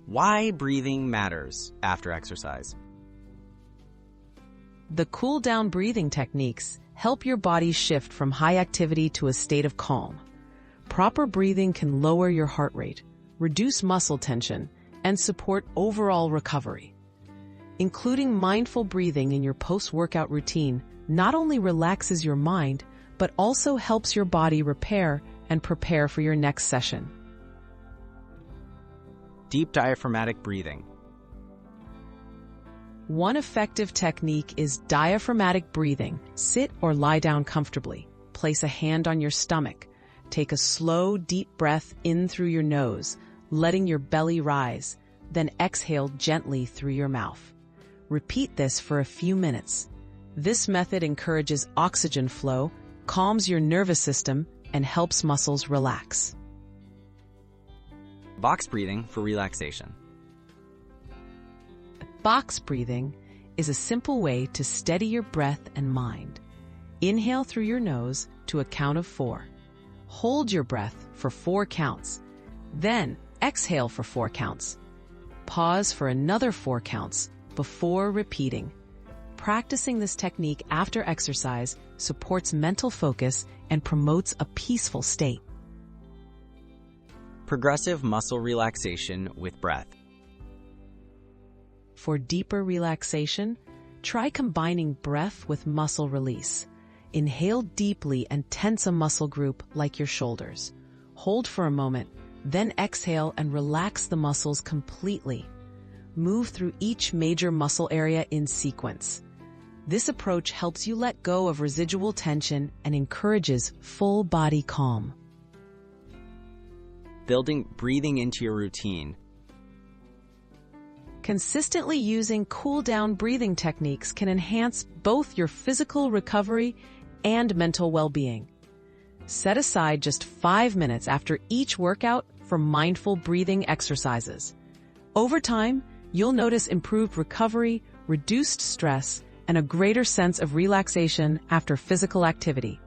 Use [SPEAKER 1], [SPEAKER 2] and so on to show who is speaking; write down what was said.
[SPEAKER 1] Why breathing matters after exercise.
[SPEAKER 2] The cool-down breathing techniques help your body shift from high activity to a state of calm. Proper breathing can lower your heart rate, reduce muscle tension, and support overall recovery. Including mindful breathing in your post-workout routine not only relaxes your mind, but also helps your body repair and prepare for your next session.
[SPEAKER 1] Deep diaphragmatic breathing.
[SPEAKER 2] One effective technique is diaphragmatic breathing. Sit or lie down comfortably. Place a hand on your stomach. Take a slow, deep breath in through your nose, letting your belly rise, then exhale gently through your mouth. Repeat this for a few minutes. This method encourages oxygen flow, calms your nervous system, and helps muscles relax.
[SPEAKER 1] Box breathing for relaxation.
[SPEAKER 2] Box breathing is a simple way to steady your breath and mind. Inhale through your nose to a count of 4. Hold your breath for 4 counts. Then exhale for 4 counts. Pause for another 4 counts before repeating. Practicing this technique after exercise supports mental focus and promotes a peaceful state.
[SPEAKER 1] Progressive muscle relaxation with breath.
[SPEAKER 2] For deeper relaxation, try combining breath with muscle release. Inhale deeply and tense a muscle group like your shoulders. Hold for a moment, then exhale and relax the muscles completely. Move through each major muscle area in sequence. This approach helps you let go of residual tension and encourages full body calm.
[SPEAKER 1] Building breathing into your routine.
[SPEAKER 2] Consistently using cool-down breathing techniques can enhance both your physical recovery and mental well-being. Set aside just 5 minutes after each workout for mindful breathing exercises. Over time, you'll notice improved recovery, reduced stress, and a greater sense of relaxation after physical activity.